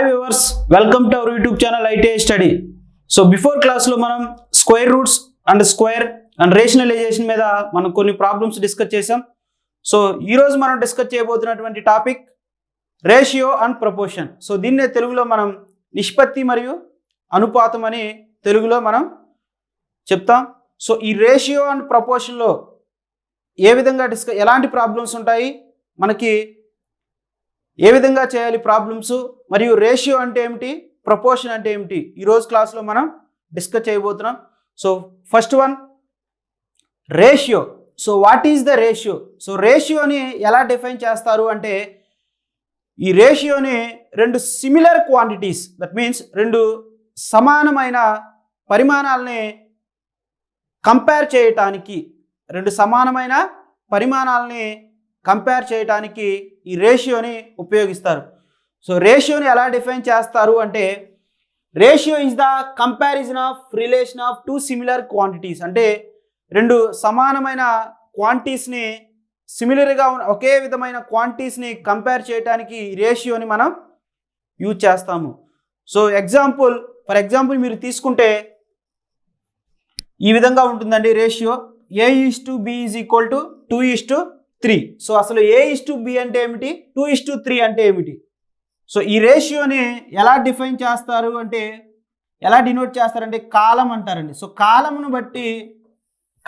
Hi viewers, welcome to our YouTube channel ITI study. So before క్లాస్లో మనం square roots and square and rationalisation మీద మనం కొన్ని problems discuss చేసాం. So ఈరోజు మనం డిస్కస్ చేయబోతున్నటువంటి topic ratio and proportion. So దీన్నే తెలుగులో మనం నిష్పత్తి మరియు అనుపాతం అని తెలుగులో మనం చెప్తాం. సో ఈ రేషియో అండ్ ప్రపోర్షన్లో ఏ విధంగా ఎలాంటి ప్రాబ్లమ్స్ ఉంటాయి, మనకి ఏ విధంగా చేయాలి ప్రాబ్లమ్స్, మరియు రేషియో అంటే ఏమిటి, ప్రపోర్షన్ అంటే ఏమిటి, ఈరోజు క్లాస్లో మనం డిస్కస్ చేయబోతున్నాం. So first one, ratio. So what is the ratio? So రేషియోని ఎలా డిఫైన్ చేస్తారు అంటే, ఈ రేషియోని రెండు సిమిలర్ క్వాంటిటీస్, దట్ మీన్స్ రెండు సమానమైన పరిమాణాలని కంపేర్ చేయటానికి, రెండు సమానమైన పరిమాణాలని కంపేర్ చేయడానికి ఈ రేషియోని ఉపయోగిస్తారు. సో రేషియోని ఎలా డిఫైన్ చేస్తారు అంటే, ratio is the comparison of relation of two similar quantities. అంటే రెండు సమానమైన క్వాంటిటీస్ని, సిమిలర్గా ఒకే విధమైన క్వాంటిటీస్ని కంపేర్ చేయడానికి ఈ రేషియోని మనం యూజ్ చేస్తాము. సో ఫర్ ఎగ్జాంపుల్ మీరు తీసుకుంటే ఈ విధంగా ఉంటుందండి ratio. A:B is equal to 2:3. So అసలు A:B అంటే ఏమిటి, 2:3 అంటే ఏమిటి? సో ఈ రేషియోని ఎలా డిఫైన్ చేస్తారు అంటే, ఎలా డినోట్ చేస్తారంటే కాలం అంటారండి. సో కాలంను బట్టి,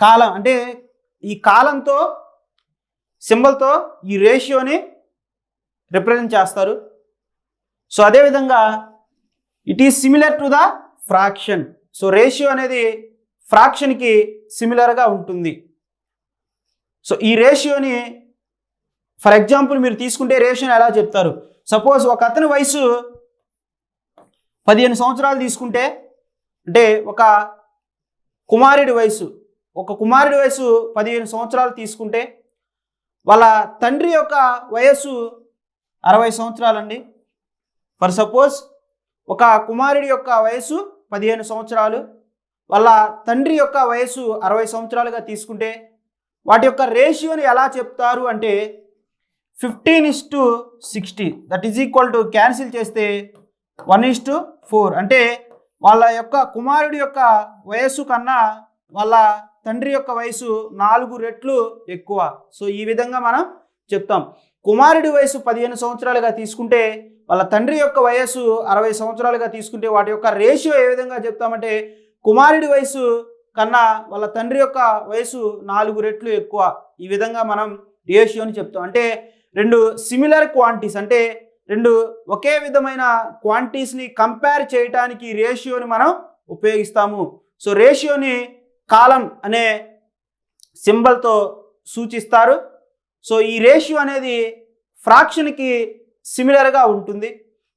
కాలం అంటే ఈ కాలంతో సింబల్తో ఈ రేషియోని రిప్రజెంట్ చేస్తారు. సో అదేవిధంగా it is similar to the fraction. So ratio అనేది ఫ్రాక్షన్కి సిమిలర్గా ఉంటుంది. సో ఈ రేషియోని ఫర్ ఎగ్జాంపుల్ మీరు తీసుకుంటే రేషియోని ఎలా చెప్తారు? సపోజ్ ఒక అతని వయసు 15 సంవత్సరాలు తీసుకుంటే, అంటే ఒక కుమారుడి వయసు 15 సంవత్సరాలు తీసుకుంటే, వాళ్ళ తండ్రి యొక్క వయస్సు 60 సంవత్సరాలండి. ఫర్ సపోజ్ ఒక కుమారుడి యొక్క వయసు 15 సంవత్సరాలు, వాళ్ళ తండ్రి యొక్క వయసు 60 సంవత్సరాలుగా తీసుకుంటే, వాటి యొక్క రేషియోని ఎలా చెప్తారు అంటే 15:60. That is equal to cancel చేస్తే 1:4. అంటే వాళ్ళ యొక్క కుమారుడి యొక్క వయస్సు కన్నా వాళ్ళ తండ్రి యొక్క వయసు 4 రెట్లు ఎక్కువ. సో ఈ విధంగా మనం చెప్తాం. కుమారుడి వయసు 15 సంవత్సరాలుగా తీసుకుంటే, వాళ్ళ తండ్రి యొక్క వయస్సు 60 సంవత్సరాలుగా తీసుకుంటే, వాటి యొక్క రేషియో ఏ విధంగా చెప్తామంటే, కుమారుడి వయసు కన్నా వాళ్ళ తండ్రి యొక్క వయసు 4 రెట్లు ఎక్కువ. ఈ విధంగా మనం రేషియోని చెప్తాం. అంటే రెండు సిమిలర్ క్వాంటిటీస్, అంటే రెండు ఒకే విధమైన క్వాంటిటీస్ని కంపేర్ చేయడానికి రేషియోని మనం ఉపయోగిస్తాము. సో రేషియోని కాలం అనే సింబల్తో సూచిస్తారు. సో ఈ రేషియో అనేది ఫ్రాక్షన్కి సిమిలర్గా ఉంటుంది.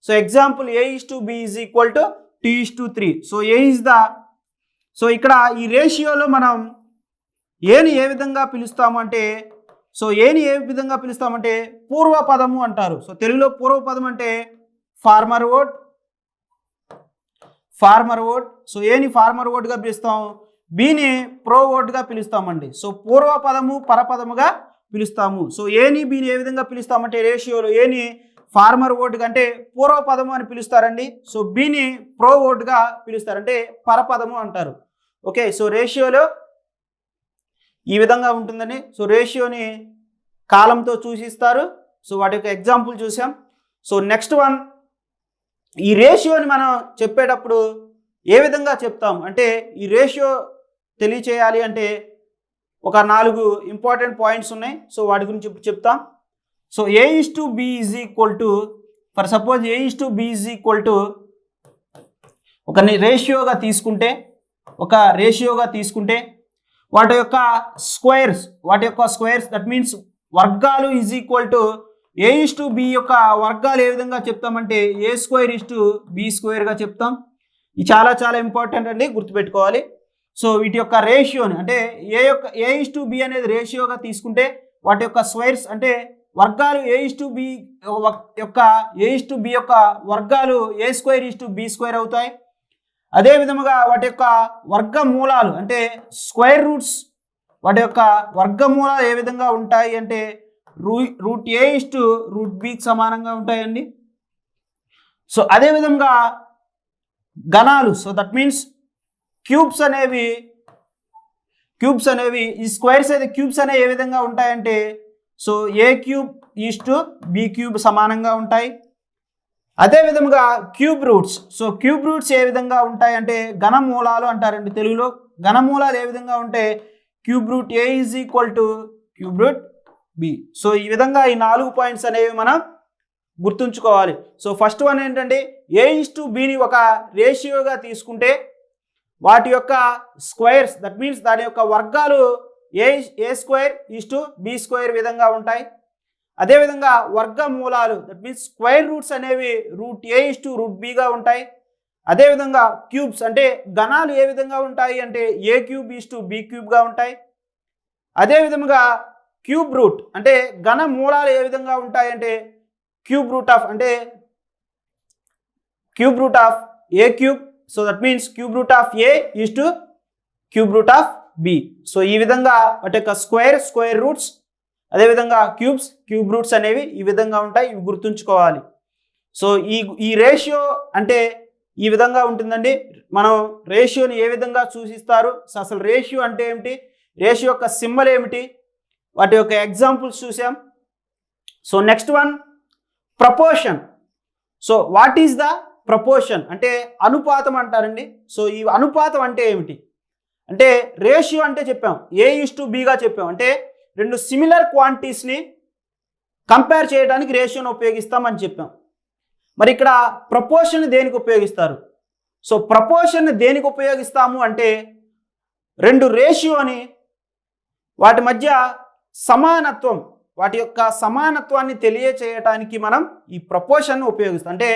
So example A:B is equal to 2:3. So A is the, so ఇక్కడ ఈ రేషియోలో మనం ఏని ఏ విధంగా పిలుస్తాము అంటే, సో ఏని ఏ విధంగా పిలుస్తామంటే పూర్వపదము అంటారు. సో తెలుగులో పూర్వపదం అంటే ఫార్మర్ వర్డ్. సో ఏని ఫార్మర్ వర్డ్గా పిలుస్తాం, బీని ప్రో వర్డ్గా పిలుస్తామండి. సో పూర్వపదము పరపదముగా పిలుస్తాము. సో ఏని బీని ఏ విధంగా పిలుస్తామంటే, రేషియోలో ఏని ఫార్మర్ వర్డ్గా అంటే పూర్వపదము అని పిలుస్తారండి. సో బీని ప్రో వర్డ్గా పిలుస్తారంటే పరపదము అంటారు. ఓకే, సో రేషియోలో ఈ విధంగా ఉంటుందండి. సో రేషియోని కాలంతో సూచిస్తారు. సో వాటి యొక్క ఎగ్జాంపుల్ చూసాం. సో నెక్స్ట్ వన్, ఈ రేషియోని మనం చెప్పేటప్పుడు ఏ విధంగా చెప్తాం అంటే, ఈ రేషియో తెలియచేయాలి అంటే ఒక 4 ఇంపార్టెంట్ పాయింట్స్ ఉన్నాయి. సో వాటి గురించి ఇప్పుడు చెప్తాం. So A:B is equal to, for suppose A:B is equal to ఒక రేషియోగా తీసుకుంటే, వాటి యొక్క స్క్వేర్స్, దట్ మీన్స్ వర్గాలు ఈజ్ ఈక్వల్ టు A:B యొక్క వర్గాలు ఏ విధంగా చెప్తామంటే A²:B²గా చెప్తాం. ఇది చాలా చాలా ఇంపార్టెంట్ అండి, గుర్తుపెట్టుకోవాలి. సో వీటి యొక్క రేషియోని అంటే A:B అనేది రేషియోగా తీసుకుంటే, వాటి యొక్క స్క్వేర్స్ అంటే వర్గాలు A:B యొక్క వర్గాలు A²:B² అవుతాయి. అదే విధముగా వాటి యొక్క వర్గమూలాలు అంటే స్క్వేర్ రూట్స్, వాటి యొక్క వర్గమూలాలు ఏ విధంగా ఉంటాయి అంటే √A:√B సమానంగా ఉంటాయండి. సో అదేవిధంగా ఘనాలు, సో దట్ మీన్స్ క్యూబ్స్ అనేవి ఈ స్క్వేర్స్ అయితే క్యూబ్స్ అనేవి ఏ విధంగా ఉంటాయంటే so A cube is to B cube సమానంగా ఉంటాయి. అదేవిధంగా cube roots, so cube roots ఏ విధంగా ఉంటాయి అంటే ఘనమూలాలు అంటారండి తెలుగులో. ఘనమూలాలు ఏ విధంగా ఉంటే cube root a is equal to cube root b. So ఈ విధంగా ఈ 4 పాయింట్స్ అనేవి మనం గుర్తుంచుకోవాలి. సో ఫస్ట్ వన్ ఏంటంటే A:B ఒక రేషియోగా తీసుకుంటే వాటి యొక్క స్క్వేర్స్, దట్ మీన్స్ దాని యొక్క వర్గాలు ఏ స్క్వేర్ ఈస్టు బి స్క్వేర్ విధంగా ఉంటాయి. అదేవిధంగా వర్గమూలాలు, దట్ మీన్స్ స్క్వేర్ రూట్స్ అనేవి రూట్ ఏ ఈస్టు రూట్ బిగా ఉంటాయి. అదేవిధంగా క్యూబ్స్ అంటే ఘనాలు ఏ విధంగా ఉంటాయి అంటే ఏ క్యూబ్ ఈస్టు బి క్యూబ్గా ఉంటాయి. అదేవిధంగా క్యూబ్ రూట్ అంటే ఘన మూలాలు ఏ విధంగా ఉంటాయి అంటే cube root of a cube. So that means cube root of a is to cube root of b. So ఈ విధంగా వాటి యొక్క స్క్వేర్ రూట్స్, అదేవిధంగా క్యూబ్ రూట్స్ అనేవి ఈ విధంగా ఉంటాయి. ఇవి గుర్తుంచుకోవాలి. సో ఈ రేషియో అంటే ఈ విధంగా ఉంటుందండి. మనం రేషియోని ఏ విధంగా సూచిస్తారు, సో అసలు రేషియో అంటే ఏమిటి, రేషియో యొక్క సింబల్ ఏమిటి, వాటి యొక్క ఎగ్జాంపుల్స్ చూసాం. So next one proportion. So what is the proportion అంటే అనుపాతం అంటారండి. సో ఈ అనుపాతం అంటే ఏమిటి అంటే రేషియో అంటే చెప్పాం A:Bగా చెప్పాం. అంటే రెండు సిమిలర్ క్వాంటిటీస్ని కంపేర్ చేయడానికి రేషియోని ఉపయోగిస్తామని చెప్పాం. మరి ఇక్కడ ప్రపోర్షన్ దేనికి ఉపయోగిస్తారు? సో ప్రపోర్షన్ దేనికి ఉపయోగిస్తాము అంటే రెండు రేషియోని వాటి మధ్య సమానత్వం, వాటి యొక్క సమానత్వాన్ని తెలియచేయటానికి మనం ఈ ప్రపోర్షన్ ఉపయోగిస్తాం. అంటే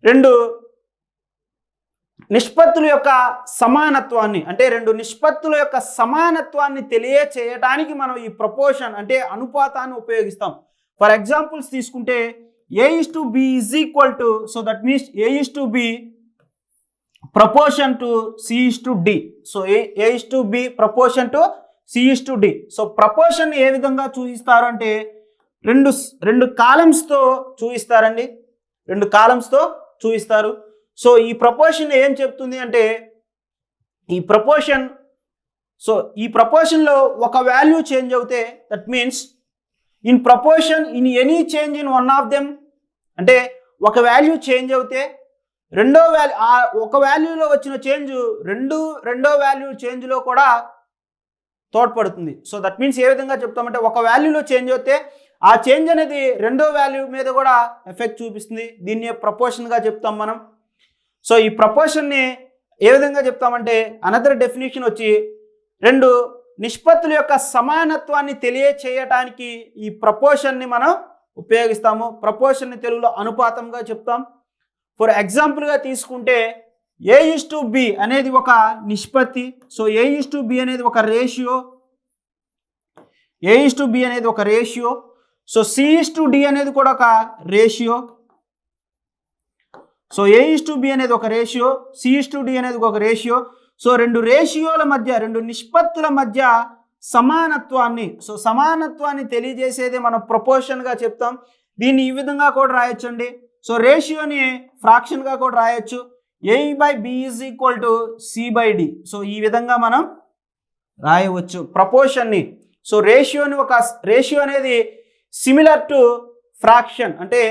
రెండు నిష్పత్తుల యొక్క సమానత్వాన్ని, అంటే రెండు నిష్పత్తుల యొక్క సమానత్వాన్ని తెలియచేయటానికి మనం ఈ ప్రపోర్షన్ అంటే అనుపాతాన్ని ఉపయోగిస్తాం. ఫర్ ఎగ్జాంపుల్స్ తీసుకుంటే A:B is equal to, so that means A:B proportion to C:D. So A:B proportion to C:D. So proportion ఏ విధంగా చూపిస్తారు అంటే రెండు కాలమ్స్తో చూపిస్తారండి, రెండు కాలమ్స్తో చూపిస్తారు. సో ఈ ప్రపోర్షన్ ఏం చెప్తుంది అంటే ఈ ప్రపోర్షన్లో ఒక వాల్యూ చేంజ్ అవుతే that means in proportion in any change in one of them, అంటే ఒక వాల్యూ చేంజ్ అవుతే రెండో వాల్యూ, ఒక వాల్యూలో వచ్చిన చేంజ్ రెండో వాల్యూ చేంజ్లో కూడా తోడ్పడుతుంది. సో దట్ మీన్స్ ఏ విధంగా చెప్తామంటే ఒక వాల్యూలో చేంజ్ అవుతే ఆ చేంజ్ అనేది రెండో వాల్యూ మీద కూడా ఎఫెక్ట్ చూపిస్తుంది. దీన్ని ప్రపోర్షన్గా చెప్తాం మనం. సో ఈ ప్రపోర్షన్ని ఏ విధంగా చెప్తామంటే అనదర్ డెఫినేషన్ వచ్చి రెండు నిష్పత్తుల యొక్క సమానత్వాన్ని తెలియచేయటానికి ఈ ప్రపోర్షన్ని మనం ఉపయోగిస్తాము. ప్రపోర్షన్ని తెలుగులో అనుపాతంగా చెప్తాం. ఫర్ ఎగ్జాంపుల్గా తీసుకుంటే A:B అనేది ఒక నిష్పత్తి. సో A:B అనేది ఒక రేషియో, A:B అనేది ఒక రేషియో. సో C:D అనేది కూడా ఒక రేషియో. సో A:B అనేది ఒక రేషియో, C:D అనేది ఒక రేషియో. సో రెండు రేషియోల మధ్య, రెండు నిష్పత్తుల మధ్య సమానత్వాన్ని తెలియజేసేది మనం ప్రపోర్షన్గా చెప్తాం. దీన్ని ఈ విధంగా కూడా రాయొచ్చండి. సో రేషియోని ఫ్రాక్షన్గా కూడా రాయొచ్చు, A/B is equal to C/D. So ఈ విధంగా మనం రాయవచ్చు ప్రపోర్షన్ని. సో రేషియో అనేది సిమిలర్ టు ఫ్రాక్షన్, అంటే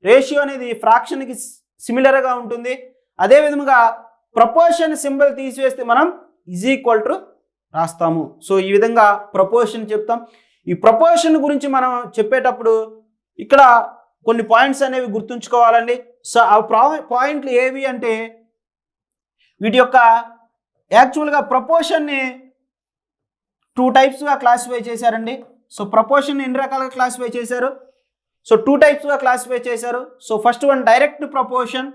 రేషియో అనేది ఫ్రాక్షన్కి సిమిలర్గా ఉంటుంది. అదేవిధంగా ప్రపోర్షన్ సింబల్ తీసివేస్తే మనం ఈజ్ ఈక్వల్ టు రాస్తాము. సో ఈ విధంగా ప్రపోర్షన్ చెప్తాం. ఈ ప్రపోర్షన్ గురించి మనం చెప్పేటప్పుడు ఇక్కడ కొన్ని పాయింట్స్ అనేవి గుర్తుంచుకోవాలండి. సో ఆ పాయింట్లు ఏవి అంటే వీటి యొక్క యాక్చువల్గా ప్రపోర్షన్ని 2 టైప్స్గా క్లాసిఫై చేశారండి. సో ప్రపోర్షన్ ఎన్ని రకాలుగా క్లాసిఫై చేశారు? సో 2 టైప్స్గా క్లాసిఫై చేశారు. So first one direct proportion.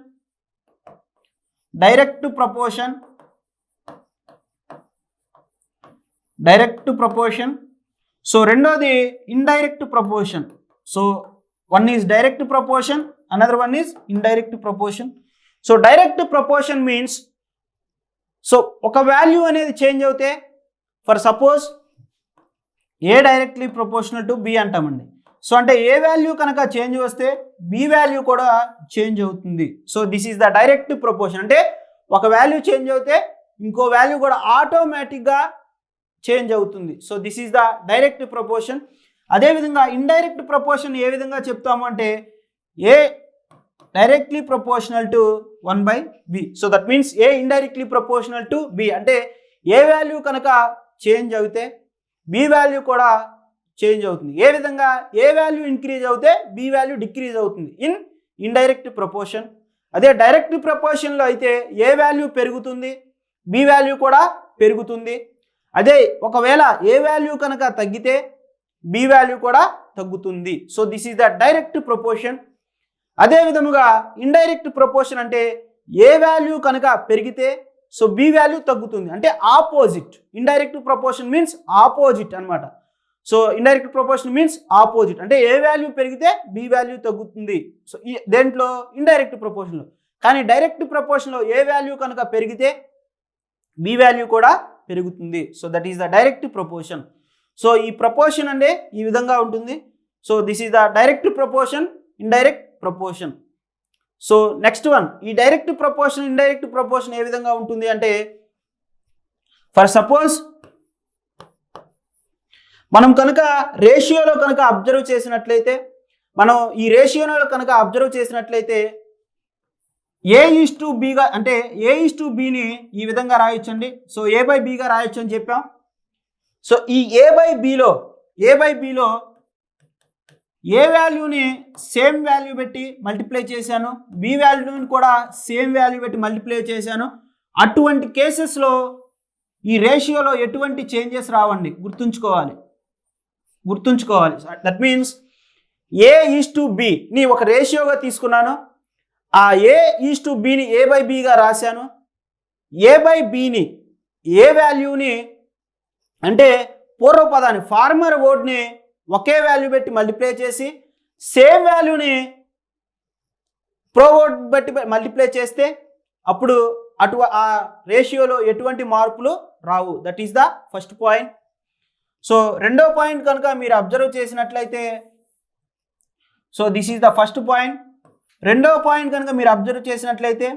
So రెండోది indirect proportion. So one is direct proportion, another one is indirect proportion. So direct proportion means so ఒక వాల్యూ అనేది చేంజ్ అవుతే, for suppose A directly proportional to B అంటామండి. So అంటే A value కనుక change వస్తే B value కూడా change అవుతుంది. So this is the direct proportion. అంటే ఒక వాల్యూ చేంజ్ అవుతే ఇంకో వాల్యూ కూడా ఆటోమేటిక్గా చేంజ్ అవుతుంది. So this is the direct proportion. అదేవిధంగా ఇండైరెక్ట్ ప్రపోర్షన్ ఏ విధంగా చెప్తాము అంటే A directly proportional to 1/b. So that means A indirectly proportional to b. అంటే ఏ వాల్యూ కనుక చేంజ్ అవుతే బి వాల్యూ కూడా చేంజ్ అవుతుంది. ఏ విధంగా ఏ వాల్యూ ఇంక్రీజ్ అవుతే బి వాల్యూ డిక్రీజ్ అవుతుంది ఇన్ ఇండైరెక్ట్ ప్రపోర్షన్. అదే డైరెక్ట్ ప్రపోర్షన్లో అయితే ఏ వాల్యూ పెరుగుతుంది బి వాల్యూ కూడా పెరుగుతుంది. అదే ఒకవేళ ఏ వాల్యూ కనుక తగ్గితే బి వాల్యూ కూడా తగ్గుతుంది. So this is the direct proportion. అదే విధముగా ఇండైరెక్ట్ ప్రపోర్షన్ అంటే ఏ వాల్యూ కనుక పెరిగితే సో బి వాల్యూ తగ్గుతుంది, అంటే opposite. Indirect proportion means opposite అనమాట. So indirect proportion means opposite, అంటే ఏ వాల్యూ పెరిగితే బి వాల్యూ తగ్గుతుంది. సో ఈ దేంట్లో ఇండైరెక్ట్ ప్రపోర్షన్లో. కానీ డైరెక్ట్ ప్రపోర్షన్లో ఏ వాల్యూ కనుక పెరిగితే బి వాల్యూ కూడా పెరుగుతుంది. So that is the direct proportion. So ఈ ప్రపోర్షన్ అంటే ఈ విధంగా ఉంటుంది. So this is the direct proportion, indirect proportion. So next one, ఈ డైరెక్ట్ ప్రపోర్షన్ ఇండైరెక్ట్ ప్రపోర్షన్ ఏ విధంగా ఉంటుంది అంటే ఫర్ సపోజ్ మనం కనుక రేషియోలో కనుక అబ్జర్వ్ చేసినట్లయితే, మనం ఈ రేషియోలో కనుక అబ్జర్వ్ చేసినట్లయితే A:B అంటే A:Bని ఈ విధంగా రాయొచ్చండి. సో A/Bగా రాయొచ్చు అని చెప్పాం. సో ఈ A/Bలో ఏ వాల్యూని సేమ్ వాల్యూ పెట్టి మల్టిప్లై చేశాను, బి వాల్యూని కూడా సేమ్ వాల్యూ పెట్టి మల్టిప్లై చేశాను. అటువంటి కేసెస్లో ఈ రేషియోలో ఎటువంటి చేంజెస్ రావండి, గుర్తుంచుకోవాలి. దట్ మీన్స్ A:Bని ఒక రేషియోగా తీసుకున్నాను, ఆ A:Bని A/Bగా రాశాను. A/Bని ఏ వాల్యూని అంటే పూర్వపదాన్ని ఫార్మర్ వర్డ్ని ఒకే వాల్యూ పెట్టి మల్టిప్లై చేసి సేమ్ వాల్యూని ప్రో వర్డ్ బట్టి మల్టిప్లై చేస్తే అప్పుడు ఆ రేషియోలో ఎటువంటి మార్పులు రావు. That is the first point. So రెండో పాయింట్ కనుక మీరు అబ్జర్వ్ చేసినట్లయితే, so this is the first point. రెండో పాయింట్ కనుక మీరు అబ్జర్వ్ చేసినట్లయితే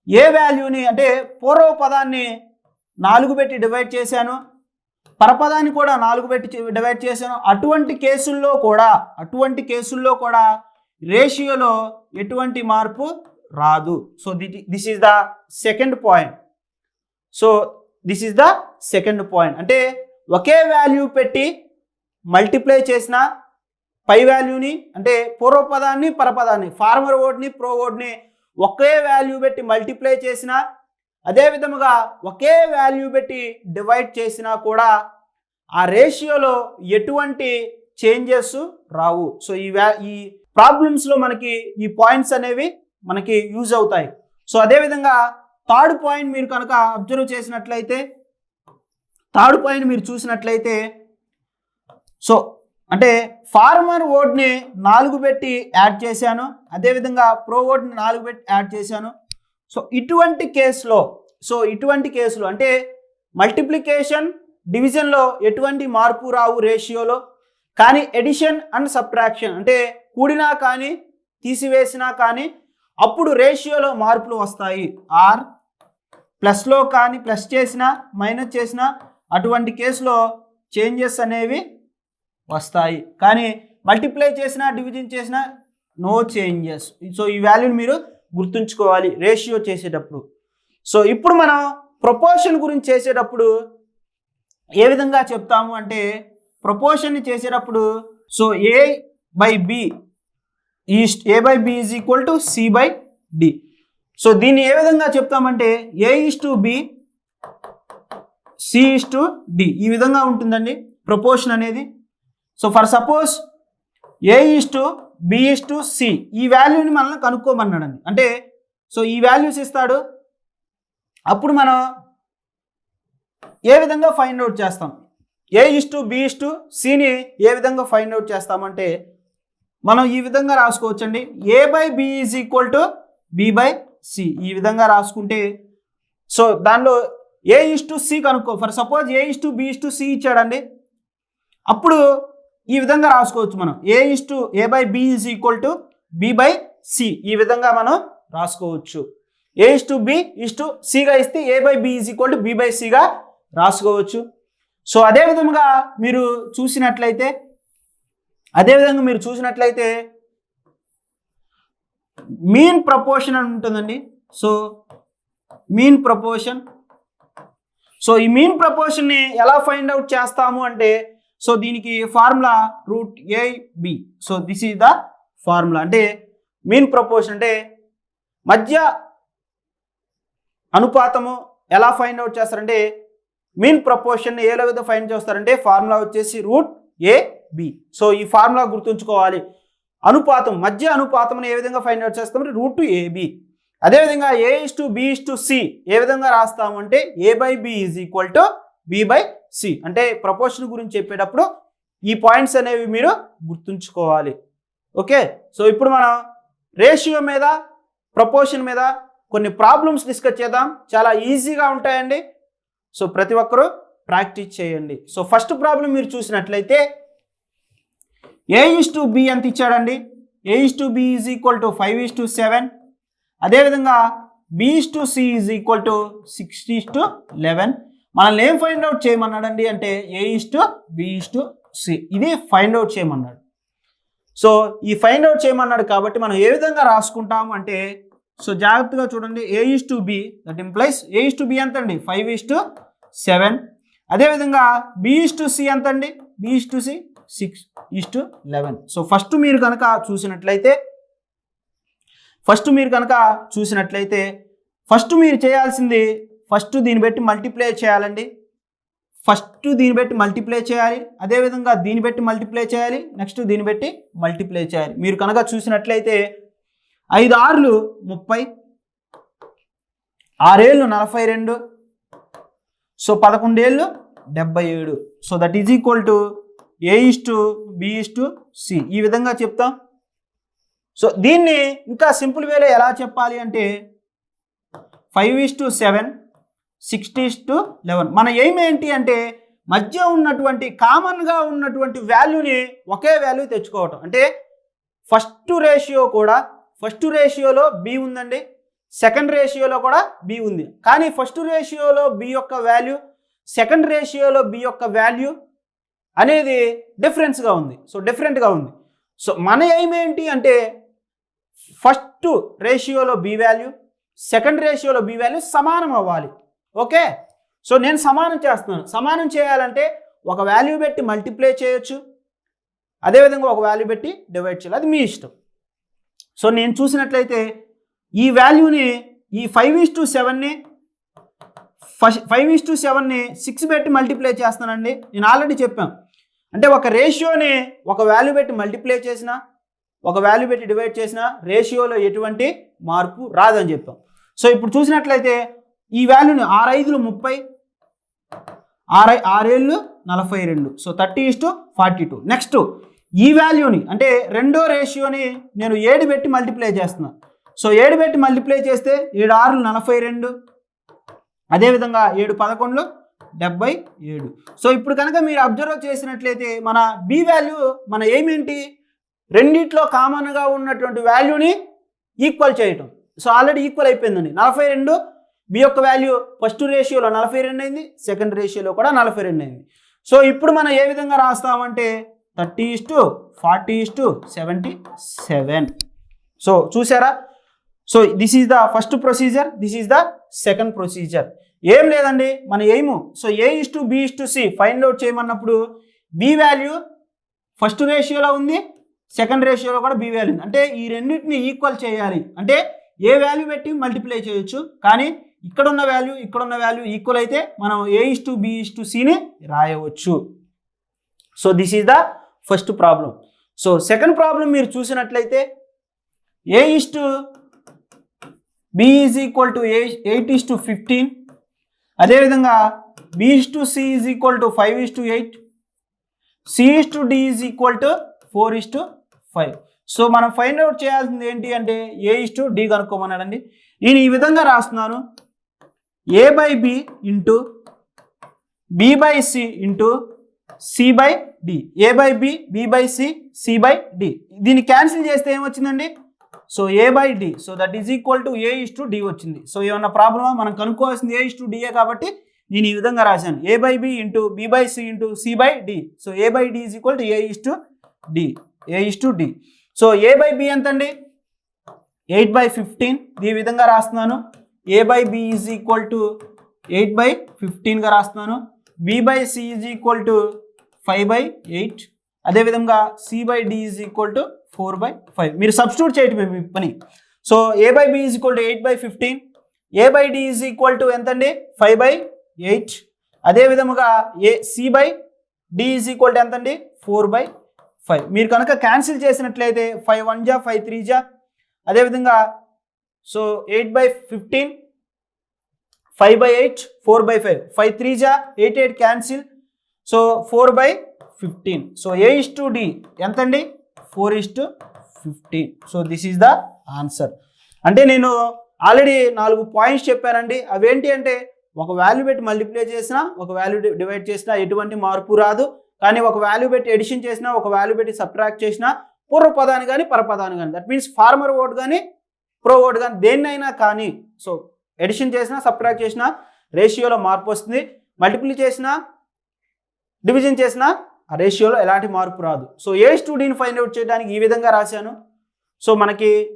ఏ వాల్యూని అంటే పూర్వపదాన్ని 4 పెట్టి డివైడ్ చేశాను, పరపదాన్ని కూడా 4 పెట్టి డివైడ్ చేశాను. అటువంటి కేసుల్లో కూడా రేషియోలో ఎటువంటి మార్పు రాదు. So this is the second point. అంటే ఒకే వాల్యూ పెట్టి మల్టిప్లై చేసిన పై వాల్యూని అంటే పూర్వపదాన్ని పరపదాన్ని ఫార్మర్ వర్డ్ని ప్రో వర్డ్ని ఒకే వాల్యూ పెట్టి మల్టిప్లై చేసిన, అదే విధముగా ఒకే వాల్యూ పెట్టి డివైడ్ చేసినా కూడా ఆ రేషియోలో ఎటువంటి చేంజెస్ రావు. సో ఈ ప్రాబ్లమ్స్లో మనకి ఈ పాయింట్స్ అనేవి మనకి యూజ్ అవుతాయి. సో అదేవిధంగా థర్డ్ పాయింట్ మీరు కనుక అబ్జర్వ్ చేసినట్లయితే, థర్డ్ పాయింట్ మీరు చూసినట్లయితే, సో అంటే ఫార్మర్ వర్డ్ని 4 పెట్టి యాడ్ చేశాను, అదేవిధంగా ప్రో వర్డ్ని 4 పెట్టి యాడ్ చేశాను. సో ఇటువంటి కేసులో అంటే మల్టిప్లికేషన్ డివిజన్లో ఎటువంటి మార్పు రావు రేషియోలో. కానీ ఎడిషన్ అండ్ సబ్ట్రాక్షన్ అంటే కూడినా కానీ తీసివేసినా కానీ అప్పుడు రేషియోలో మార్పులు వస్తాయి. ఆర్ ప్లస్లో కానీ ప్లస్ చేసినా మైనస్ చేసినా అటువంటి కేసులో చేంజెస్ అనేవి వస్తాయి. కానీ మల్టిప్లై చేసినా డివిజన్ చేసినా నో చేంజెస్. సో ఈ వాల్యూని మీరు గుర్తుంచుకోవాలి రేషియో చేసేటప్పుడు. సో ఇప్పుడు మనం ప్రపోర్షన్ గురించి చేసేటప్పుడు ఏ విధంగా చెప్తాము అంటే, ప్రపోర్షన్ని చేసేటప్పుడు so A/B is equal to C/D. So దీన్ని ఏ విధంగా చెప్తామంటే A:B C:D ఈ విధంగా ఉంటుందండి ప్రపోర్షన్ అనేది. సో ఫర్ సపోజ్ A:B:C ఈ వాల్యూని మనల్ని కనుక్కోమన్నాడండి. అంటే సో ఈ వాల్యూస్ ఇస్తాడు, అప్పుడు మనం ఏ విధంగా ఫైండ్ అవుట్ చేస్తాం, A:B:Cని ఏ విధంగా ఫైండ్ అవుట్ చేస్తామంటే మనం ఈ విధంగా రాసుకోవచ్చండి. A/B is equal to B/C ఈ విధంగా రాసుకుంటే, సో దానిలో A:C కనుక్కో. ఫర్ సపోజ్ A:B:C ఇచ్చాడండి, అప్పుడు ఈ విధంగా రాసుకోవచ్చు మనం. A/B is equal to B/C. ఈ విధంగా మనం రాసుకోవచ్చు. A/B/Cగా ఇస్తే A/B ఈజ్ ఈక్వల్ టు B/Cగా రాసుకోవచ్చు. సో అదే విధంగా మీరు చూసినట్లయితే మీన్ ప్రపోర్షన్ అని ఉంటుందండి. So mean proportion. సో ఈ మీన్ ప్రపోర్షన్ని ఎలా ఫైండ్ అవుట్ చేస్తాము అంటే, సో దీనికి formula √AB. So this is the formula. అంటే మీన్ ప్రపోర్షన్ అంటే మధ్య అనుపాతము ఎలా ఫైండ్ అవుట్ చేస్తారంటే, మీన్ ప్రపోర్షన్ ఏ విధంగా ఫైండ్ చేస్తారంటే ఫార్ములా వచ్చేసి √AB. సో ఈ ఫార్ములా గుర్తుంచుకోవాలి. అనుపాతం, మధ్య అనుపాతం ఏ విధంగా ఫైండ్ అవుట్ చేస్తామంటే √AB. అదేవిధంగా A/B/C ఏ విధంగా రాస్తాము అంటే A/B is equal to B/C. అంటే ప్రపోర్షన్ గురించి చెప్పేటప్పుడు ఈ పాయింట్స్ అనేవి మీరు గుర్తుంచుకోవాలి. ఓకే, సో ఇప్పుడు మనం రేషియో మీద, ప్రపోర్షన్ మీద కొన్ని ప్రాబ్లమ్స్ డిస్కస్ చేద్దాం. చాలా ఈజీగా ఉంటాయండి. సో ప్రతి ఒక్కరూ ప్రాక్టీస్ చేయండి. సో ఫస్ట్ ప్రాబ్లం మీరు చూసినట్లయితే A/B ఎంత ఇచ్చాడండి? A/B is equal to 5:7. అదేవిధంగా B/C ఈజ్ ఈక్వల్ టు 6:11. మనల్ని ఏం ఫైండ్ అవుట్ చేయమన్నాడండి అంటే A/B/C. ఇది ఫైండ్ అవుట్ చేయమన్నాడు. సో ఈ ఫైండ్ అవుట్ చేయమన్నాడు కాబట్టి మనం ఏ విధంగా రాసుకుంటాము అంటే, సో జాగ్రత్తగా చూడండి. A/B దట్ ఇంప్లైస్ A/B ఎంత అండి? 5:7. అదేవిధంగా B/C ఎంత అండి? B/C 6:11. సో ఫస్ట్ మీరు కనుక చూసినట్లయితే ఫస్ట్ మీరు చేయాల్సింది ఫస్ట్ దీన్ని బట్టి మల్టిప్లై చేయాలండి. అదేవిధంగా దీన్ని బట్టి మల్టిప్లై చేయాలి. నెక్స్ట్ దీన్ని బట్టి మల్టిప్లై చేయాలి. మీరు కనుక చూసినట్లయితే 5 6లు 30, 6 ఏళ్ళు 42, సో 11 ఏళ్ళు 77. So that is equal to A/B/C. ఈ విధంగా చెప్తాం. సో దీన్ని ఇంకా సింపుల్ వేలో ఎలా చెప్పాలి అంటే 5:7, 6:11. మన ఎయిమ్ ఏంటి అంటే మధ్య ఉన్నటువంటి కామన్గా ఉన్నటువంటి వాల్యూని ఒకే వాల్యూ తెచ్చుకోవటం. అంటే ఫస్ట్ రేషియోలో B ఉందండి, సెకండ్ రేషియోలో కూడా B ఉంది. కానీ ఫస్ట్ రేషియోలో B యొక్క వాల్యూ, సెకండ్ రేషియోలో B యొక్క వాల్యూ అనేది డిఫరెంట్గా ఉంది. సో మన ఎయిమ్ ఏంటి అంటే ఫస్ట్ రేషియోలో B వాల్యూ, సెకండ్ రేషియోలో B వాల్యూ సమానం అవ్వాలి. ఓకే, సో నేను సమానం చేస్తున్నాను. సమానం చేయాలంటే ఒక వాల్యూ పెట్టి మల్టిప్లై చేయొచ్చు, అదేవిధంగా ఒక వాల్యూ పెట్టి డివైడ్ చేయాలి, అది మీ ఇష్టం. సో నేను చూసినట్లయితే ఈ వాల్యూని, ఈ 5:7ని 6 పెట్టి మల్టిప్లై చేస్తానండి. నేను ఆల్రెడీ చెప్పాను. అంటే ఒక రేషియోని ఒక వాల్యూ పెట్టి మల్టిప్లై చేసినా, ఒక వాల్యూ పెట్టి డివైడ్ చేసినా రేషియోలో ఎటువంటి మార్పు రాదని చెప్పాం. సో ఇప్పుడు చూసినట్లయితే ఈ వాల్యూని 6 5లు 30, 6 ఏళ్ళు 42, సో 30:42. నెక్స్ట్ ఈ వాల్యూని అంటే రెండో రేషియోని నేను 7 పెట్టి మల్టిప్లై చేస్తున్నాను. సో 7 పెట్టి మల్టిప్లై చేస్తే 7 6లు 42, అదేవిధంగా 7 11లు 77. సో ఇప్పుడు కనుక మీరు అబ్జర్వ్ చేసినట్లయితే మన B వాల్యూ, మన ఎయిమ్ ఏంటి? రెండిట్లో కామన్గా ఉన్నటువంటి వాల్యూని ఈక్వల్ చేయటం. సో ఆల్రెడీ ఈక్వల్ అయిపోయిందండి. 42 B యొక్క వాల్యూ ఫస్ట్ రేషియోలో 42 అయింది, సెకండ్ రేషియోలో కూడా 42 అయింది. సో ఇప్పుడు మనం ఏ విధంగా రాస్తామంటే 30:40:77. సో చూసారా? So this is the first procedure, this is the second procedure. ఏం లేదండి మన aim. So A/B/C find out చేయమన్నప్పుడు B వాల్యూ ఫస్ట్ రేషియోలో ఉంది, సెకండ్ రేషియోలో కూడా B వాల్యూ ఉంది. అంటే ఈ రెండింటిని ఈక్వల్ చేయాలి. అంటే ఏ వాల్యూ పెట్టి మల్టిప్లై చేయొచ్చు, కానీ ఇక్కడున్న వాల్యూ ఈక్వల్ అయితే మనం A/B/Cని రాయవచ్చు. So this is the first problem. So second problem మీరు చూసినట్లయితే A/B ఈజ్ ఈక్వల్ టు 8:15, అదేవిధంగా B/C is equal to 5:8, C/D is equal to 4:5. So మనం ఫైండ్ అవుట్ చేయాల్సింది ఏంటి అంటే A/D కనుక్కోమన్నాడండి. నేను ఈ విధంగా రాస్తున్నాను. A/B into B/C into C by D, A by B, B by C, C by D. దీన్ని క్యాన్సిల్ చేస్తే ఏమొచ్చిందండి? So A by D, so that is equal to A is to D వచ్చింది. So ఏమన్నా ప్రాబ్లమా? మనం కనుక్కోవాల్సింది A is to డిఏ కాబట్టి నేను ఈ విధంగా రాశాను, A by B into B by C into C by D. So A by D is equal to A is to D, A is to D. So A by B ఎంతండి? 8/15. ఈ విధంగా రాస్తున్నాను. A by B is equal to 8/15గా రాస్తున్నాను. B by C is equal to 5/8. అదేవిధంగా C by D is equal to 4/5. మీరు substitute చేయటమే మీ పని. So A by B is equal to 8/15, A by D is equal to ఎంతండి? 5/8. అదేవిధముగా C by D is equal to ఎంతండి? 4/5. మీరు కనుక క్యాన్సిల్ చేసినట్లయితే 5 1 జా 5 3 జా, అదేవిధంగా సో 8/15, 5/8, 4/5, 5 3 జా 8 8 cancel. So 4/15. So A is to d ఎంతండి? 4:15. So this is the answer. అంటే నేను ఆల్రెడీ 4 పాయింట్స్ చెప్పానండి. అవేంటి అంటే, ఒక వాల్యూ పెట్టి మల్టిప్లై చేసినా, ఒక వాల్యూ డివైడ్ చేసినా ఎటువంటి మార్పు రాదు. కానీ ఒక వాల్యూ పెట్టి ఎడిషన్ చేసినా, ఒక వాల్యూ పెట్టి సబ్ట్రాక్ట్ చేసినా, పూర్వపదాన్ని కానీ పరపదాన్ని కానీ, దట్ మీన్స్ ఫార్మర్ వర్డ్ కానీ ప్రో వర్డ్ కానీ దేన్నైనా కానీ, సో ఎడిషన్ చేసినా సబ్ట్రాక్ట్ చేసినా రేషియోలో మార్పు వస్తుంది. మల్టిప్లై చేసినా డివిజన్ చేసినా ఆ రేషియోలో ఎలాంటి మార్పు రాదు. సో ఏ స్టూడీని ఫైండ్ అవుట్ చేయడానికి ఈ విధంగా రాశాను. సో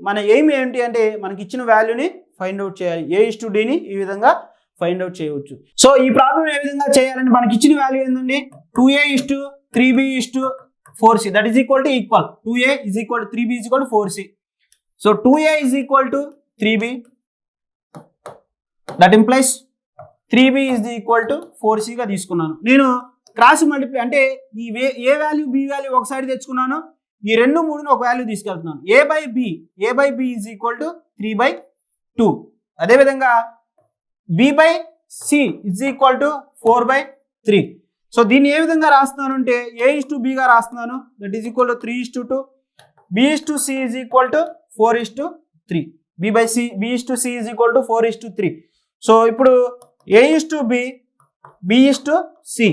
మన ఎయిమ్ ఏంటి అంటే, మనకి ఇచ్చిన వాల్యూని ఫైండ్ అవుట్ చేయాలి. ఏ స్టూడీని ఈ విధంగా ఫైండ్ అవుట్ చేయవచ్చు. సో ఈ ప్రాబ్లం ఏ విధంగా చేయాలంటే, మనకి ఇచ్చిన వాల్యూ ఏంటండి? 2a:3b:4c, that is equal to equal 2a is equal to 3b is equal to 4c. So 2a is equal to 3b, that implies 3b is equal to 4c గా తీసుకున్నాను. నేను క్రాస్ మల్టిప్లై అంటే ఈ A value B value ఒక side తెచ్చుకున్నాను, ఈ 2 3ని ఒక వాల్యూ తీసుకెళ్తున్నాను. A by B is equal to 3/2. అదేవిధంగా b by C is equal to 4/3. So దీన్ని ఏ విధంగా రాస్తున్నాను అంటే, ఏ ఇస్ టు బిగా రాస్తున్నాను, that is equal to 3:2. B is to C is equal to 4:3. B by C, B is to C is equal to 4:3. So ఇప్పుడు A is to B, B is to C.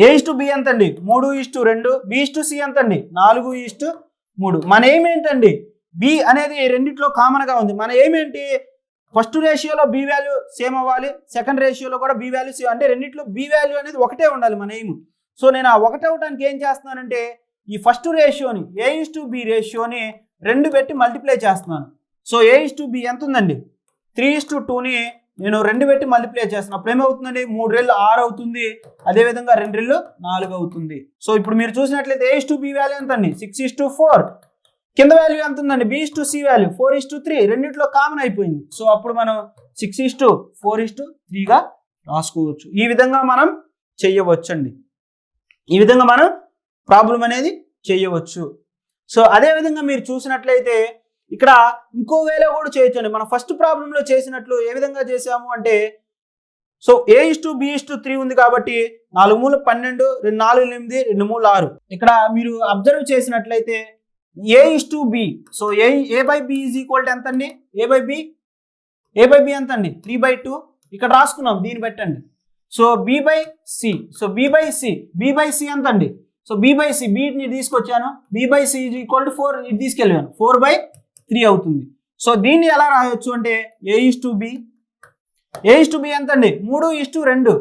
A is to B ఎంతండి? 3:2. B is to C ఎంతండి? 4:3. మన ఏమేంటండి? B అనేది రెండిట్లో కామన్గా ఉంది. మన ఏమేంటి? First రేషియోలో బి వాల్యూ సేమ్ అవ్వాలి, సెకండ్ రేషియోలో కూడా బి వాల్యూ సేమ్, అంటే రెండిట్లో బి వాల్యూ అనేది ఒకటే ఉండాలి మన ఎయిమ్. సో నేను ఆ ఒకటే అవడానికి ఏం చేస్తున్నానంటే, ఈ ఫస్ట్ రేషియోని, ఏ ఇస్ టు బి రేషియోని 2 పెట్టి మల్టిప్లై చేస్తున్నాను. So A is to B ఎంత ఉందండి? 3:2ని నేను 2 పెట్టి మల్టిప్లై చేస్తున్నాను. అప్పుడు ఏమవుతుందండి? 3 రెళ్ళు 6 అవుతుంది, అదేవిధంగా 2 రెళ్ళు 4 అవుతుంది. సో ఇప్పుడు మీరు చూసినట్లయితే a is to b value ఎంత అండి? 6:4. కింద వాల్యూ ఎంత ఉందండి? B is to c value 4:3. రెండిట్లో కామన్ అయిపోయింది. సో అప్పుడు మనం 6:4:3గా రాసుకోవచ్చు. ఈ విధంగా మనం చెయ్యవచ్చు అండి. ఈ విధంగా మనం ప్రాబ్లం అనేది చెయ్యవచ్చు. సో అదేవిధంగా మీరు చూసినట్లయితే ఇక్కడ ఇంకో వేలో కూడా చేయొచ్చు అండి. మనం ఫస్ట్ ప్రాబ్లంలో చేసినట్లు ఏ విధంగా చేసాము అంటే, so A is to b is to 3 ఉంది కాబట్టి 4 మూల 12, 2 4 8, 2 మూల 6. ఇక్కడ మీరు అబ్జర్వ్ చేసినట్లయితే a is to b, so A by B is equal to ఎంత అండి? ఏ బై బి ఎంత అండి? 3/2. ఇక్కడ రాసుకున్నాం, దీన్ని పెట్టండి. So b by c, so b by c ఎంత అండి? సో బి బై సి, బీని తీసుకొచ్చాను, b by C is equal to 4, ఇది తీసుకెళ్ళాను, 4/3 అవుతుంది. సో దీన్ని ఎలా రాయొచ్చు అంటే, ఏ ఇస్ టు బి ఎంత అండి? 3:2.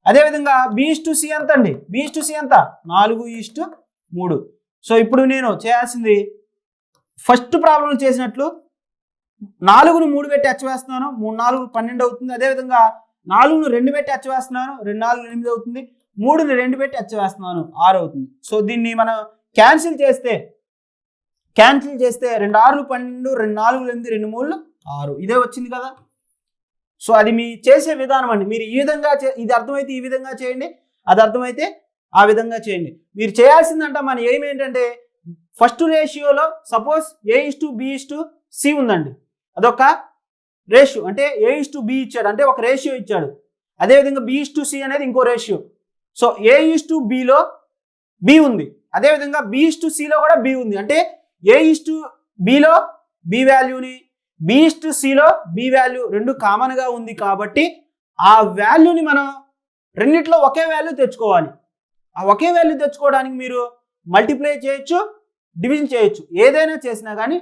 అదేవిధంగా బి ఇస్ టు సి ఎంత అండి? బి ఇస్ టు సి ఎంత? 4:3. సో ఇప్పుడు నేను చేయాల్సింది ఫస్ట్ ప్రాబ్లం చేసినట్లు 4ను 3 పెట్టి హెచ్ వేస్తున్నాను, 3 4 12 అవుతుంది. అదేవిధంగా 4ను 2 పెట్టి హెచ్ వేస్తున్నాను, 2 4 8 అవుతుంది. 3ని 2 పెట్టి హెచ్ వేస్తున్నాను, 6 అవుతుంది. సో దీన్ని మనం క్యాన్సిల్ చేస్తే 2 6 12, 2 4 8, 2 3 6, ఇదే వచ్చింది కదా. సో అది మీ చేసే విధానం అండి. మీరు ఈ విధంగా ఇది అర్థమైతే ఈ విధంగా చేయండి, అది అర్థమైతే ఆ విధంగా చేయండి. మీరు చేయాల్సిందంట మన ఎయిమ్ ఏంటంటే, ఫస్ట్ రేషియోలో suppose a is to b is to c ఉందండి, అదొక రేషియో, అంటే ఏ ఇస్ టు బి ఇచ్చాడు, అంటే ఒక రేషియో ఇచ్చాడు. అదేవిధంగా బి ఇస్ టు సి అనేది ఇంకో ratio. So A is to బిలో బి ఉంది, అదేవిధంగా బి ఇస్ టు సిలో కూడా బి ఉంది. అంటే ఏ ఇస్ టు బిలో బి వాల్యూని, బి ఇస్ టు సిలో బి వాల్యూ 2 కామన్గా ఉంది కాబట్టి ఆ వాల్యూని మనం రెండిట్లో ఒకే వాల్యూ తెచ్చుకోవాలి. ఆ ఒకే వాల్యూ తెచ్చుకోవడానికి మీరు మల్టిప్లై చేయొచ్చు, డివిజన్ చేయొచ్చు, ఏదైనా చేసినా కానీ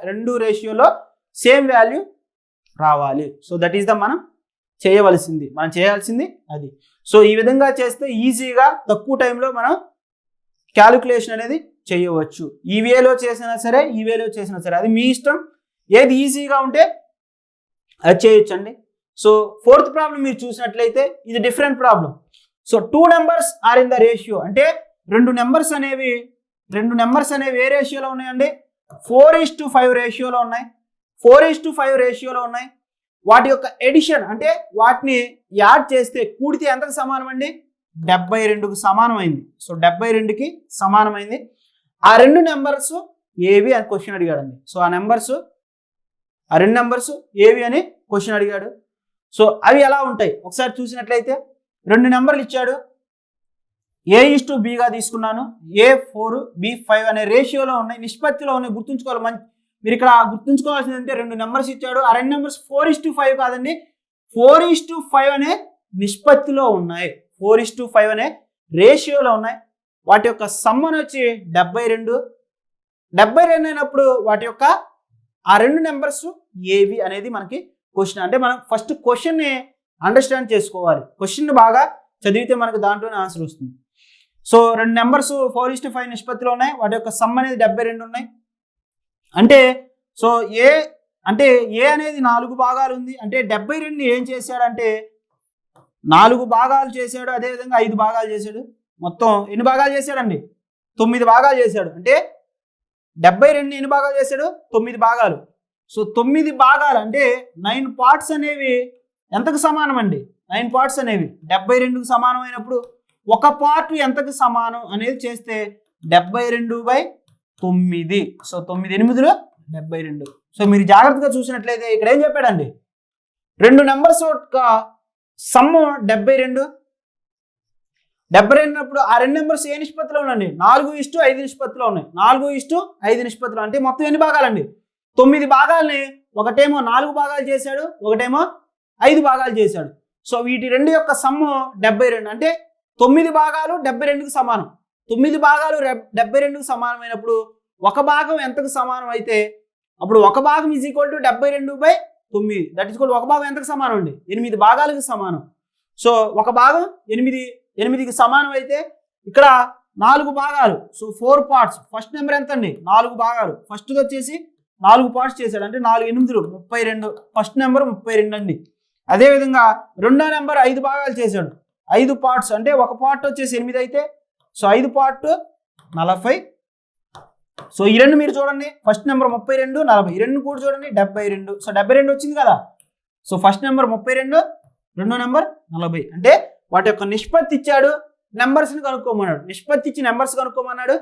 రెండు రేషియోలో సేమ్ వాల్యూ రావాలి. సో దట్ ఈస్ ద మనం చేయాల్సింది అది. సో ఈ విధంగా చేస్తే ఈజీగా తక్కువ టైంలో మనం క్యాలిక్యులేషన్ అనేది చేయవచ్చు. ఈ వేలో చేసినా సరే, ఈ వేలో చేసినా సరే, అది మీ ఇష్టం. ఏది ఈజీగా ఉంటే అది చేయొచ్చండి. సో ఫోర్త్ ప్రాబ్లం మీరు చూసినట్లయితే ఇది different problem. So 2 numbers are in the ratio, అంటే రెండు నెంబర్స్ అనేవి ఏ రేషియోలో ఉన్నాయండి? 4:5 రేషియోలో ఉన్నాయి. 4:5 రేషియోలో ఉన్నాయి. వాటి యొక్క ఎడిషన్ అంటే వాటిని యాడ్ చేస్తే కూడితే ఎంతకు సమానం అండి? 72కు సమానమైంది. సో 72కి సమానమైంది. ఆ రెండు నెంబర్స్ ఏవి అని క్వశ్చన్ అడిగాడండి. సో ఆ రెండు నెంబర్స్ ఏవి అని క్వశ్చన్ అడిగాడు. సో అవి ఎలా ఉంటాయి ఒకసారి చూసినట్లయితే, రెండు నెంబర్లు ఇచ్చాడు. A:B తీసుకున్నాను. A4 B5 అనే రేషియోలో ఉన్నాయి, నిష్పత్తిలో ఉన్నాయి. గుర్తుంచుకోవాలి. మీరు ఇక్కడ గుర్తుంచుకోవాల్సింది అంటే రెండు నెంబర్స్ ఇచ్చాడు. ఆ రెండు నెంబర్స్ 4:5 కాదండి, 4:5 అనే నిష్పత్తిలో ఉన్నాయి. 4:5 అనే రేషియోలో ఉన్నాయి. వాటి యొక్క సమ్మన్ వచ్చి 72 అయినప్పుడు వాటి యొక్క ఆ రెండు నెంబర్స్ ఏవి అనేది మనకి క్వశ్చన్. అంటే మనం ఫస్ట్ క్వశ్చన్ని అండర్స్టాండ్ చేసుకోవాలి. క్వశ్చన్ బాగా చదివితే మనకు దాంట్లోనే ఆన్సర్ వస్తుంది. సో రెండు నెంబర్స్ 4:5 నిష్పత్తిలో ఉన్నాయి. వాటి యొక్క సమ్ అనేది 72 ఉన్నాయి. అంటే సో ఏ అనేది 4 భాగాలు ఉంది. అంటే 72ని ఏం చేశాడంటే 4 భాగాలు చేశాడు. అదేవిధంగా 5 భాగాలు చేశాడు. మొత్తం ఎన్ని భాగాలు చేశాడండి? 9 భాగాలు చేశాడు. అంటే 72ని ఎన్ని భాగాలు చేశాడు? 9 భాగాలు. సో 9 భాగాలు అంటే 9 పార్ట్స్ అనేవి ఎంతకు సమానం అండి? 9 పార్ట్స్ అనేవి 72కు సమానమైనప్పుడు ఒక పార్ట్ ఎంతకు సమానం అనేది చేస్తే 72/9. సో 9×8 72. సో మీరు జాగ్రత్తగా చూసినట్లయితే ఇక్కడ ఏం చెప్పాడండి? రెండు నెంబర్స్ యొక్క సమ్ 72 అప్పుడు ఆ రెండు నెంబర్స్ ఏ నిష్పత్తిలో ఉన్నాయండి? 4:5 నిష్పత్తిలో ఉన్నాయి. 4:5 నిష్పత్తిలో అంటే మొత్తం ఎన్ని భాగాలండి? 9 భాగాల్ని ఒకటేమో 4 భాగాలు చేశాడు, ఒకటేమో 5 భాగాలు చేశాడు. సో వీటి రెండు యొక్క సమ్ 72. అంటే 9 భాగాలు 72కు సమానం. 9 భాగాలు 72కు సమానమైనప్పుడు ఒక భాగం ఎంతకు సమానం అయితే అప్పుడు ఒక భాగం is equal to 72/9. That is ఒక భాగం ఎంతకు సమానం అండి? 8 భాగాలకు సమానం. సో ఒక భాగం 8కి సమానం అయితే ఇక్కడ 4 భాగాలు. So 4 parts. ఫస్ట్ నెంబర్ ఎంత అండి? 4 భాగాలు. ఫస్ట్ది వచ్చేసి 4 పార్ట్స్ చేశాడు. అంటే 4×8 32. ఫస్ట్ నెంబర్ 32 అండి. అదేవిధంగా రెండో నెంబర్ 5 భాగాలు చేశాడు. 5 పార్ట్స్ అంటే ఒక పార్ట్ వచ్చేసి 8 అయితే సో 5 పార్ట్ 40. సో ఈ రెండు మీరు చూడండి, ఫస్ట్ నెంబర్ 32, 40. ఈ రెండు కూడా చూడండి 72. సో 72 వచ్చింది కదా. సో ఫస్ట్ నెంబర్ 32, రెండో నెంబర్ 40. అంటే వాటి యొక్క నిష్పత్తి ఇచ్చాడు, నెంబర్స్ని కనుక్కోమన్నాడు. నిష్పత్తి ఇచ్చి నెంబర్స్ కనుక్కోమన్నాడు.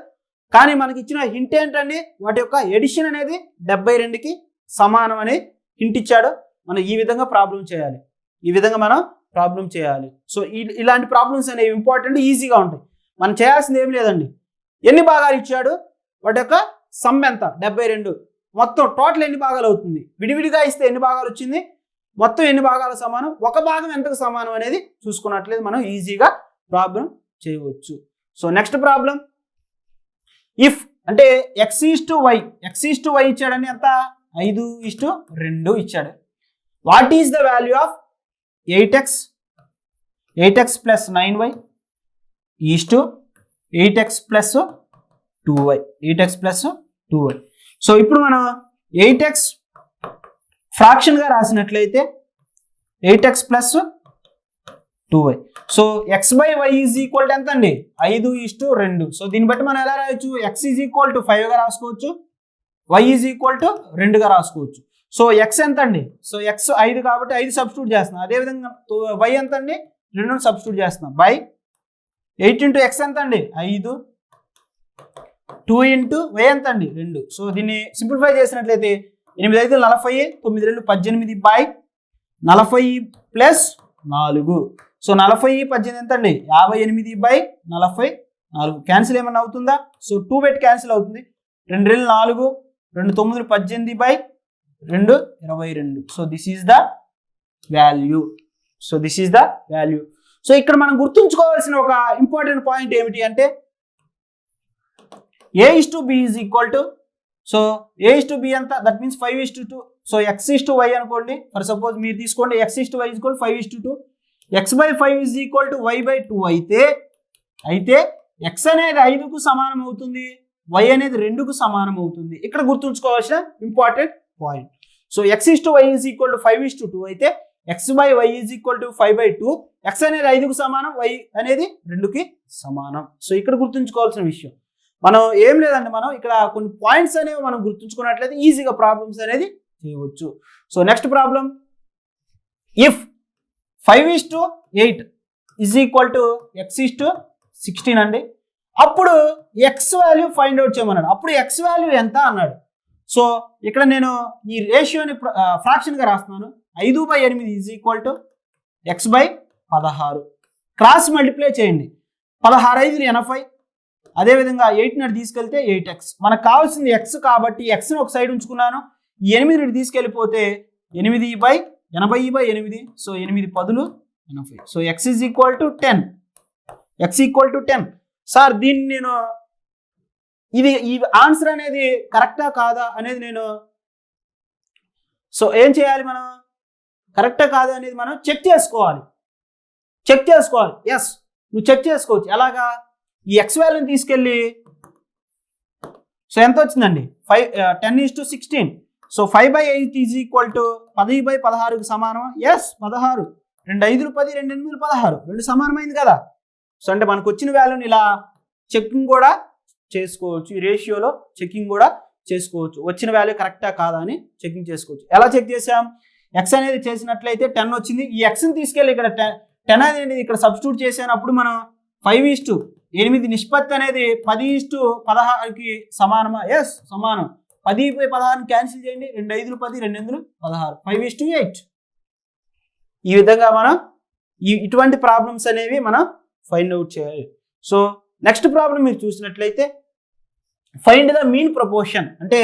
కానీ మనకి ఇచ్చిన హింట్ ఏంటండి? వాటి యొక్క ఎడిషన్ అనేది 72కి సమానం అని హింట్ ఇచ్చాడు. మనం ఈ విధంగా ప్రాబ్లం చేయాలి. సో ఇలాంటి ప్రాబ్లమ్స్ అనేవి ఇంపార్టెంట్, ఈజీగా ఉంటాయి. మనం చేయాల్సింది ఏం లేదండి. ఎన్ని భాగాలు ఇచ్చాడు, వాటి యొక్క సమ్ ఎంత? 72. మొత్తం టోటల్ ఎన్ని భాగాలు అవుతుంది? విడివిడిగా ఇస్తే ఎన్ని భాగాలు వచ్చింది, మొత్తం ఎన్ని భాగాలు సమానం, ఒక భాగం ఎంతకు సమానం అనేది చూసుకున్నట్లయితే మనం ఈజీగా ప్రాబ్లం చేయవచ్చు. సో నెక్స్ట్ ప్రాబ్లం, ఇఫ్ అంటే x:y ఇచ్చాడని ఎంత? 5:2 ఇచ్చాడు. What is the value of 8x plus 9y is to 8x plus 2y. So ఇప్పుడు మనం 8x ఫ్రాక్షన్గా రాసినట్లయితే 8x plus 2y. సో x/y ఈజ్ ఈక్వల్ టు ఎంత అండి? 5:2. సో దీన్ని బట్టి మనం ఎలా రాయొచ్చు? x ఈజ్ ఈక్వల్ టు 5గా రాసుకోవచ్చు, y ఈజ్ ఈక్వల్ టు 2గా రాసుకోవచ్చు. సో x ఎంత అండి? సో x 5 కాబట్టి 5 సబ్స్టిట్యూట్ చేస్తున్నాం. అదేవిధంగా y ఎంత అండి? 2 సబ్స్టిట్యూట్ చేస్తున్నాం. బై 8 × x ఎంత అండి? 5. 2 × y ఎంత అండి? 2. సో దీన్ని సింప్లిఫై చేసినట్లయితే 8 5 40, 9 2 18 బై 40 ప్లస్ 4. సో 40 18 ఎంత అండి? 58/44. క్యాన్సిల్ ఏమన్నా అవుతుందా? సో 2 పెట్టి క్యాన్సిల్ అవుతుంది. 2 2 4, 2 9 18 by 2 22. So this is the value. So ఇక్కడ మనం గుర్తుంచుకోవాల్సిన ఒక ఇంపార్టెంట్ పాయింట్ ఏమిటి అంటే A/B is equal to so A/B ఎంత దట్ మీన్స్ 5:2. సో X/Y అనుకోండి, ఫర్ సపోజ్ మీరు తీసుకోండి X/Y is equal 5:2. X/5 is equal to Y/2 అయితే X అనేది 5కు సమానం అవుతుంది, Y అనేది 2కు సమానం అవుతుంది. ఇక్కడ గుర్తుంచుకోవాల్సిన important point. So X/Y is equal to 5:2 అయితే X/Y is equal to 5/2. X అనేది 5కు సమానం, Y అనేది 2కి సమానం. సో ఇక్కడ గుర్తుంచుకోవాల్సిన విషయం మనం ఏం లేదండి, మనం ఇక్కడ కొన్ని పాయింట్స్ అనేవి మనం గుర్తుంచుకున్నట్లయితే ఈజీగా ప్రాబ్లమ్స్ అనేది చేయవచ్చు. So next problem, if 5:8 is equal to X/16 అండి, అప్పుడు X వాల్యూ ఫైండ్ అవుట్ చేయమన్నాడు. అప్పుడు X వాల్యూ ఎంత అన్నాడు. సో ఇక్కడ నేను ఈ రేషియోని ఫ్రాక్షన్గా రాస్తున్నాను. 5/8 is equal to X/16. Cross multiply చేయండి. 16 5 80. అదేవిధంగా 8 తీసుకెళ్తే 8X. మనకు కావాల్సింది X కాబట్టి Xని ఒక సైడ్ ఉంచుకున్నాను. ఈ 8 తీసుకెళ్ళిపోతే 8/80/8. So 8 10 80. So X is equal to 10. X equal to 10. Sir దీన్ని నేను ఈ ఆన్సర్ అనేది కరెక్టా కాదా అనేది నేను సో ఏం చేయాలి, మనం కరెక్టా కాదా అనేది మనం చెక్ చేసుకోవాలి. ఎస్, నువ్వు చెక్ చేసుకోవచ్చు. ఎలాగా, ఈ X వాల్యూని తీసుకెళ్ళి సో ఎంత వచ్చిందండి 10:16. సో 5/8 ఈజ్ ఈక్వల్ టు 10/16కు సమానం. ఎస్ 16. 2 5 10 2 8 16 2 సమానమైంది కదా. సో అంటే మనకు వచ్చిన వాల్యూని ఇలా చెకింగ్ కూడా చేసుకోవచ్చు. ఈ రేషియోలో చెకింగ్ కూడా చేసుకోవచ్చు. వచ్చిన వాల్యూ కరెక్టా కాదా అని చెకింగ్ చేసుకోవచ్చు. ఎలా చెక్ చేసాం, X అనేది చేసినట్లయితే 10 వచ్చింది. ఈ Xని తీసుకెళ్ళి ఇక్కడ 10 అనేది ఇక్కడ సబ్స్టిట్యూట్ చేసినప్పుడు మనం 5:8 నిష్పత్తి అనేది 10:16కి సమానమా. ఎస్ సమానం. 10/16 క్యాన్సిల్ చేయండి. 2 5 10 2 8 16 5:8. ఈ విధంగా మనం ఇటువంటి ప్రాబ్లమ్స్ అనేవి మనం ఫైండ్ అవుట్ చేయాలి. సో నెక్స్ట్ ప్రాబ్లం మీరు చూసినట్లయితే ఫైండ్ ద మీన్ ప్రపోర్షన్ అంటే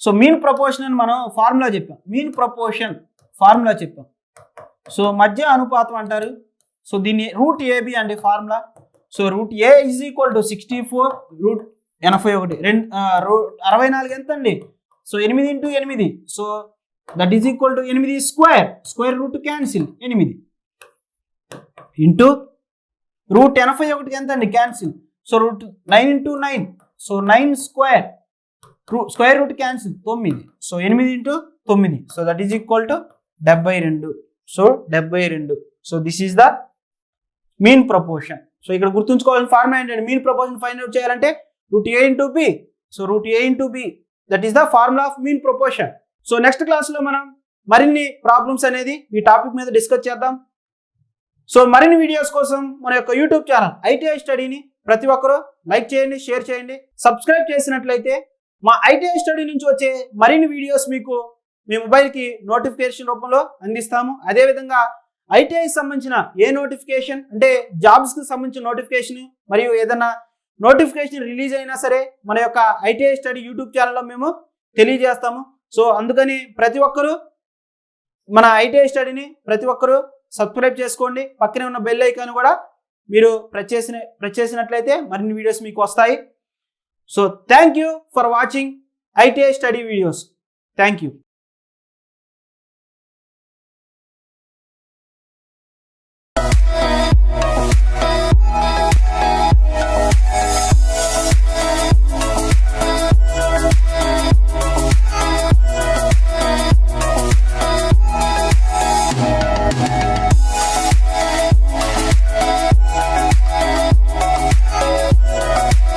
సో మీన్ ప్రపోర్షన్ అని మనం ఫార్ములా చెప్పాం. మీన్ ప్రపోర్షన్ ఫార్ములా చెప్పాం. సో మధ్య అనుపాతం అంటారు. సో దీన్ని √AB అండి formula. So √A is equal to 64 √81 64 ఎంత అండి. So 8 × 8. So that is equal to 8 square root cancel 8 into √81 ఎంత అండి cancel. So √9 × 9. So 9 square root cancel 9. So 8 × 9. So that is equal to 72. So 72. So this is the mean proportion. So ఇక్కడ గుర్తుంచుకోవాల్సిన formula ఏంటంటే mean proportion find out చేయాలంటే √A × B. So √A × B that is the formula of mean proportion. So next క్లాస్లో మనం మరిన్ని problems అనేది ఈ topic మీద డిస్కస్ చేద్దాం. సో మరిన్ని వీడియోస్ కోసం మన యొక్క యూట్యూబ్ ఛానల్ ITI స్టడీని ప్రతి ఒక్కరూ లైక్ చేయండి, షేర్ చేయండి. సబ్స్క్రైబ్ చేసినట్లయితే మా ITI స్టడీ నుంచి వచ్చే మరిన్ని వీడియోస్ మీకు మీ మొబైల్కి నోటిఫికేషన్ రూపంలో అందిస్తాము. అదేవిధంగా ITI సంబంధించిన ఏ నోటిఫికేషన్ అంటే జాబ్స్కి సంబంధించిన నోటిఫికేషన్ మరియు ఏదైనా నోటిఫికేషన్ రిలీజ్ అయినా సరే మన యొక్క ITI స్టడీ యూట్యూబ్ ఛానల్లో మేము తెలియజేస్తాము. సో అందుకని ప్రతి ఒక్కరూ మన ITI స్టడీని ప్రతి ఒక్కరూ సబ్స్క్రైబ్ చేసుకోండి. పక్కనే ఉన్న బెల్ ఐకాన్ కూడా మీరు ప్రెస్ చేసినట్లయితే మరిన్ని వీడియోస్ మీకు వస్తాయి. So thank you for watching ITI study videos. Thank you.